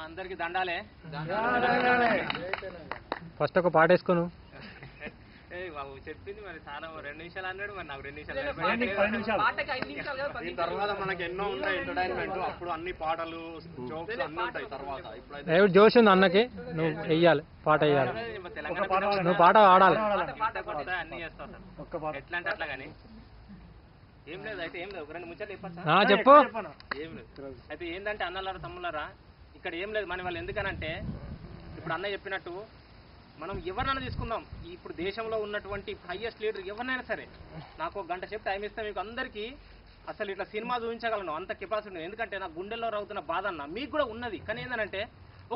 అందరికి దండాలే. ఫస్ట్ ఒక పాట వేసుకోను. బాబు చెప్పింది మరి చాలా 2 నిమిషాలు అన్నాడు, మరి నాకు 2 నిమిషాలు తర్వాత మనకి ఎన్నో ఉంటాయి ఎంటర్టైన్మెంట్. అప్పుడు అన్ని పాటలు జోక్స్ అన్ని ఉంటాయి. తర్వాత ఇప్పుడు జోష్ ఉంది అన్నకి, నువ్వు వెయ్యాలి, పాట వేయాలి, నువ్వు పాట ఆడాలి. అన్ని చేస్తావు సార్, ఎట్లా అంటే అట్లా. కానీ ఏం లేదు, అయితే ఏం లేదు, 2 ముచ్చట్లు చెప్పచ్చా? చెప్పు. ఏం లేదు, అయితే ఏంటంటే అన్నలారా తమ్ములారా, ఇక్కడ ఏం లేదు మన వాళ్ళు. ఎందుకనంటే ఇప్పుడు అన్న చెప్పినట్టు మనం ఎవరినైనా తీసుకుందాం, ఇప్పుడు దేశంలో ఉన్నటువంటి హైయెస్ట్ లీడర్ ఎవరినైనా సరే, నాకు 1 గంట సేపు టైం ఇస్తే మీకు అందరికీ అసలు ఇట్లా సినిమా చూపించగలను, అంత కెపాసిటీ ఉంది. ఎందుకంటే నా గుండెల్లో రవుతున్న బాధ అన్న మీకు కూడా ఉన్నది. కానీ ఏంటంటే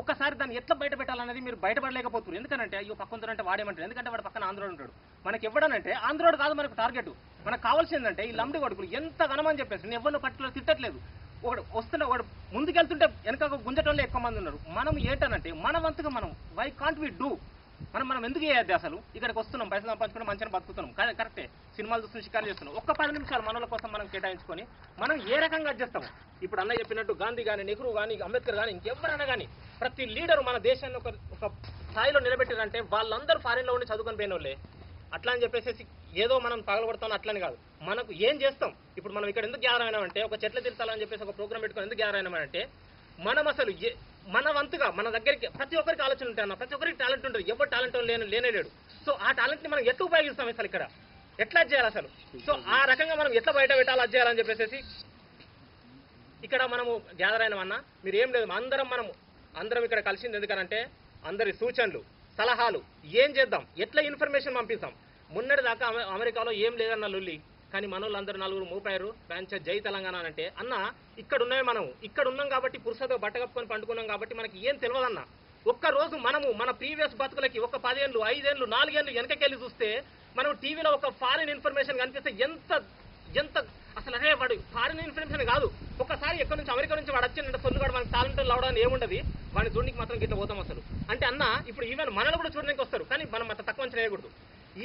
ఒక్కసారి దాన్ని ఎట్లా బయట పెట్టాలనేది మీరు బయటపడలేకపోతున్నారు. ఎందుకంటే అయ్యో పక్కన అంటే వాడేమంటారు, ఎందుకంటే వాడు పక్కన ఆంధ్రోడు ఉంటాడు. మనకి ఎవడనంటే ఆంధ్రోడు కాదు మనకు టార్గెట్. మనకు కావాల్సిందంటే ఈ లంబడి కొడుకులు ఎంత ఘనమని చెప్పేసి, నేను ఎవరిని పర్టికులర్ తిట్టట్లేదు. ఒకడు వస్తుంటే వాడు ముందుకెళ్తుంటే వెనక గుంజటోళ్ళే ఎక్కువ మంది ఉన్నారు. మనం ఏంటనంటే మన వంతుగా మనం వై కాంట్ వి డూ, మనం ఎందుకు చేయద్దు అసలు? ఇక్కడికి వస్తున్నాం, పైసలు సంపాదించుకుని మంచిగా బతుకుతున్నాం, కరెక్టే, సినిమాలు చూస్తున్నాం, షికారు చేస్తున్నాం. ఒక్క 10 నిమిషాలు మనల కోసం మనం కేటాయించుకొని మనం ఏ రకంగా చేస్తాము? ఇప్పుడు అన్న చెప్పినట్టు గాంధీ కానీ, నెహ్రూ కానీ, అంబేద్కర్ కానీ, ఇంకెవరైనా కానీ ప్రతి లీడరు మన దేశాన్ని ఒక స్థాయిలో నిలబెట్టారంటే వాళ్ళందరూ ఫారిన్లో ఉండి చదువుకొని పోయిన వాళ్ళే. అట్లా అని చెప్పేసి ఏదో మనం పగలగొడతాం అట్లని కాదు, మనకు ఏం చేస్తాం. ఇప్పుడు మనం ఇక్కడ ఎందుకు గ్యాదర్ అయినామంటే, ఒక చెట్ల తీర్చాలని చెప్పేసి ఒక ప్రోగ్రామ్ పెట్టుకొని ఎందుకు గ్యాదర్ అయినామంటే, మనం అసలు మన వంతుగా మన దగ్గరికి ప్రతి ఒక్కరికి ఆలోచన ఉంటాయి అన్న, ప్రతి ఒక్కరికి టాలెంట్ ఉంటుంది. ఎవరు టాలెంట్ లేనేలేడు. సో ఆ టాలెంట్ని మనం ఎట్లా ఉపయోగిస్తాం అసలు, ఇక్కడ ఎట్లా చేయాలి అసలు? సో ఆ రకంగా మనం ఎట్లా బయట పెట్టాలి, అది చేయాలని చెప్పేసి ఇక్కడ మనము గ్యాదర్ అయినామన్నా. మీరు ఏం లేదు, అందరం ఇక్కడ కలిసింది ఎందుకనంటే అందరి సూచనలు, సలహాలు, ఏం చేద్దాం, ఎట్లా ఇన్ఫర్మేషన్ పంపిస్తాం. మొన్నటి దాకా అమెరికాలో ఏం లేదన్న లొల్లి, కానీ మన వాళ్ళందరూ 4 మూపారు బ్యాంచ్ జై తెలంగాణ అంటే అన్న ఇక్కడ ఉన్నాయి. మనం ఇక్కడ ఉన్నాం కాబట్టి పురుషతో బట్ట కప్పుకొని పండుకున్నాం కాబట్టి మనకి ఏం తెలియదన్న. ఒక్కరోజు మనము మన ప్రీవియస్ బతుకులకి ఒక 10 ఏళ్ళు 5 ఏళ్ళు 4 ఏళ్ళు వెనకకెళ్ళి చూస్తే మనం టీవీలో ఒక ఫారిన్ ఇన్ఫర్మేషన్ కనిపిస్తే ఎంత అసలు అదే వాడు ఫారిన్ ఇన్ఫర్మేషన్ కాదు. ఒకసారి ఎక్కడి నుంచి అమెరికా నుంచి వాడు వచ్చిందంటే ఫుల్ వాడు మనకి టాలెంట్ అవడానికి ఏముండదు, వాడిని చూడడానికి మాత్రం గిట్ల పోతాం అసలు. అంటే అన్న ఇప్పుడు ఈవెన్ మనల్ని కూడా చూడడానికి వస్తారు, కానీ మనం అంత తక్కువ అంచనా వేయకూడదు.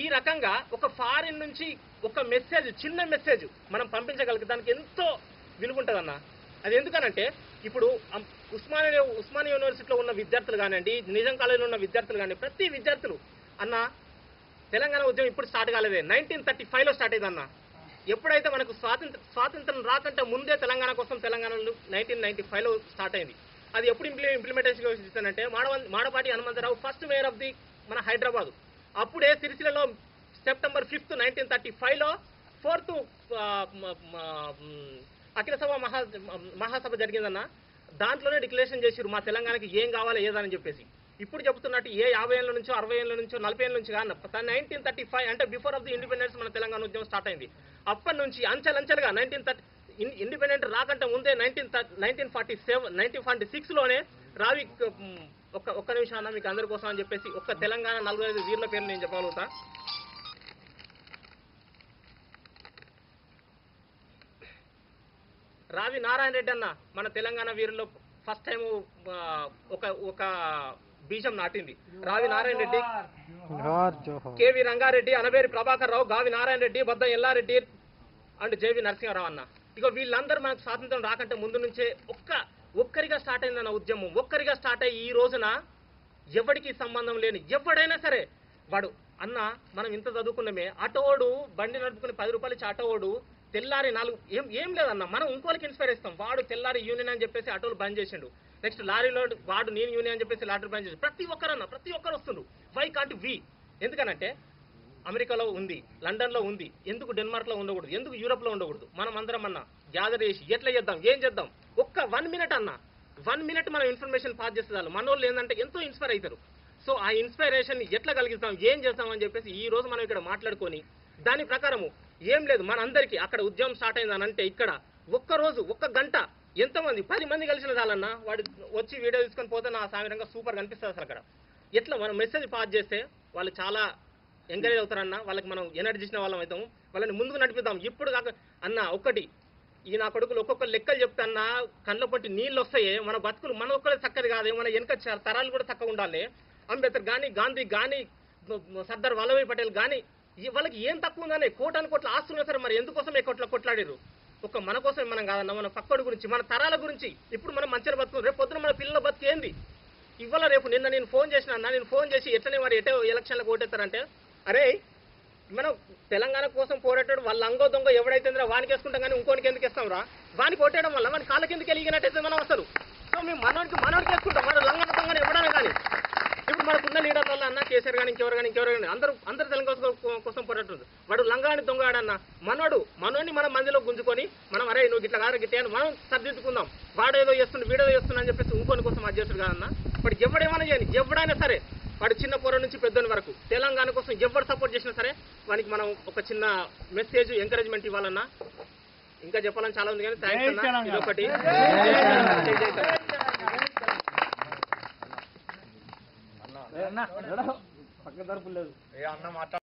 ఈ రకంగా ఒక ఫారిన్ నుంచి ఒక మెసేజ్, చిన్న మెసేజ్ మనం పంపించగలిగితే దానికి ఎంతో విలువ ఉంటుంది అన్న. అది ఎందుకనంటే ఇప్పుడు ఉస్మానియా యూనివర్సిటీలో ఉన్న విద్యార్థులు కానివ్వండి, నిజాం కాలేజీలో ఉన్న విద్యార్థులు కానీ, ప్రతి విద్యార్థులు అన్న తెలంగాణ ఉద్యమం ఇప్పుడు స్టార్ట్ కాలేదే, 1935లో స్టార్ట్ అయింది అన్న. ఎప్పుడైతే మనకు స్వాతంత్రం రాకంటే ముందే తెలంగాణ కోసం తెలంగాణలో 1995లో స్టార్ట్ అయింది. అది ఎప్పుడు ఇంప్లిమెంటేషన్ ఇస్తానంటే Madapati Hanumantharao first mayor of the మన హైదరాబాద్. అప్పుడే సిరిసిల్లలో సెప్టెంబర్ 5, 1935లో 4th అఖిల సభ మహాసభ జరిగిందన్న. దాంట్లోనే డిక్లరేషన్ చేసిరు మా తెలంగాణకి ఏం కావాలి ఏదని చెప్పేసి. ఇప్పుడు చెప్తున్నట్టు ఏ 50 ఏళ్ళ నుంచో 60 ఏళ్ళ నుంచో 40 ఏళ్ళ నుంచి కాదు, 1935 అంటే బిఫోర్ ఆఫ్ ది ఇండిపెండెన్స్ మన తెలంగాణ ఉద్యమం స్టార్ట్ అయింది. అప్పటి నుంచి అంచెలంచెలుగా 1930 ఇండిపెండెంట్ రాకంటే ముందే 1946లోనే రావి ఒక్క నిమిషం అన్న మీకు అందరి కోసం అని చెప్పేసి ఒక్క తెలంగాణ 45 వీరుల పేర్లు నేను చెప్పగలుగుతా. రావి నారాయణ రెడ్డి అన్న మన తెలంగాణ వీరుల్లో ఫస్ట్ టైం ఒక బీజం నాటింది. రావి నారాయణ రెడ్డి, కేవి రంగారెడ్డి, అనబేరి ప్రభాకర్ రావు, గావి నారాయణ రెడ్డి, బొద్ద ఎల్లారెడ్డి అండ్ జేవి నరసింహారావు అన్న. ఇక వీళ్ళందరూ మనకు స్వాతంత్రం రాకంటే ముందు నుంచే ఒక్కరిగా స్టార్ట్ అయిందన్న ఉద్యమం. ఒక్కరిగా స్టార్ట్ అయ్యి ఈ రోజున ఎవరికి సంబంధం లేని ఎవడైనా సరే వాడు అన్న మనం ఇంత చదువుకున్నామే, ఆటోడు బండి నడుపుకుని 10 రూపాయలు ఇచ్చి ఆటోడు తెల్లారి 4 ఏం లేదన్న, మనం ఇంకోరికి ఇన్స్పైర్ ఇస్తాం. వాడు తెల్లారి యూనియన్ అని చెప్పేసి ఆటోలు బంద్ చేసిండు, నెక్స్ట్ లారీలో వాడు నేను యూనియన్ అని చెప్పేసి లాటరీ బంద్ చేసి ప్రతి ఒక్కరు వస్తుండ్రు. Why can't we? ఎందుకనంటే అమెరికాలో ఉంది, లండన్లో ఉంది, ఎందుకు డెన్మార్క్లో ఉండకూడదు, ఎందుకు యూరోప్లో ఉండకూడదు? మనం అందరం అన్న గ్యాదర్ చేసి ఎట్లా చేద్దాం, ఏం చేద్దాం, ఒక్క 1 మినిట్ అన్న, 1 మినిట్ మనం ఇన్ఫర్మేషన్ పాస్ చేస్తే చాలు మన వాళ్ళు ఏంటంటే ఎంతో ఇన్స్పైర్ అవుతారు. సో ఆ ఇన్స్పైరేషన్ ఎట్లా కలిగిస్తాం, ఏం చేస్తామని చెప్పేసి ఈ రోజు మనం ఇక్కడ మాట్లాడుకొని దాని ప్రకారము ఏం లేదు మనందరికీ అక్కడ ఉద్యమం స్టార్ట్ అయిందని అంటే ఇక్కడ ఒక్కరోజు 1 గంట ఎంతమంది 10 మంది కలిసిన చాలన్నా వాడు వచ్చి వీడియో తీసుకొని పోతే నా సామిరంగా సూపర్ కనిపిస్తుంది అసలు. అక్కడ ఎట్లా మనం మెసేజ్ పాస్ చేస్తే వాళ్ళు చాలా ఎంకరేజ్ అవుతారన్న, వాళ్ళకి మనం ఎనర్జీ ఇచ్చిన వాళ్ళం అవుతాము, వాళ్ళని ముందుకు నడిపిద్దాం. ఇప్పుడు కాక అన్న ఒక్కటి ఈ నా కొడుకులు ఒక్కొక్క లెక్కలు చెప్తాన్నా కళ్ళ పొంటి నీళ్ళు వస్తాయి. మన బతుకులు మన ఒక్కడే చక్కది కాదు, మన వెనక తరాలు కూడా చక్కగా ఉండాలి. అంబేద్కర్ కానీ, గాంధీ కానీ, సర్దార్ వల్లభాయ్ పటేల్ కానీ వాళ్ళకి ఏం తక్కువ ఉందని కోటాను కోట్ల ఆస్తులు సరే మరి ఎందుకోసం కొట్లాడారు? ఒక మన కోసం మనం కాదన్నా, మన పక్కడి గురించి, మన తరాల గురించి. ఇప్పుడు మనం మంచిగా బతుకున్నాం, రేపు పొద్దున మన పిల్లల బతుకు ఏంది? ఇవాళ రేపు నిన్న నేను ఫోన్ చేసిన అన్న, నేను ఫోన్ చేసి ఎట్లనే వాడు ఎటో ఎలక్షన్లకు ఓటేస్తారంటే, అరే మనం తెలంగాణ కోసం పోరాటాడు వాళ్ళ అంగో దొంగ ఎవడైతుందిరా వానికి వేసుకుంటాం కానీ ఇంకోనికి ఎందుకు ఇస్తాం రా? వానికి ఓటేయడం వల్ల వాని కాళ్ళ కిందకి వెళ్ళినట్టయితే మనం అసలు. సో మేము మనోడికి వేసుకుంటాం, మన లంగన దొంగని ఎవడైనా కానీ. ఇప్పుడు మనకున్న లీడర్ వల్ల అన్న కేసీఆర్ కానీ ఇంకెవరు కానీ అందరూ తెలంగాణ కోసం పోరాడుతుంది. వాడు లంగాని దొంగ ఆడన్న మనోడిని మనం మందిలో గుంజుకొని మనం అరే నువ్వు ఇట్లా కాదు గిట్టే మనం సర్దిద్దుకుందాం. వాడేదో చేస్తుండు వీడేదో చేస్తున్నా అని చెప్పేసి ఇంకోని కోసం అది చేస్తాడు కాదన్న. వాడు ఎవడేమైనా చేయని, ఎవడైనా సరే, వాడు చిన్న పొర నుంచి పెద్దోని వరకు తెలంగాణ కోసం ఎవరు సపోర్ట్ చేసినా సరే వానికి మనం ఒక చిన్న మెసేజ్ ఎంకరేజ్మెంట్ ఇవ్వాలన్నా. ఇంకా చెప్పాలని చాలా ఉంది కానీ థ్యాంక్స్ అన్న. ఇదొకటి. అన్న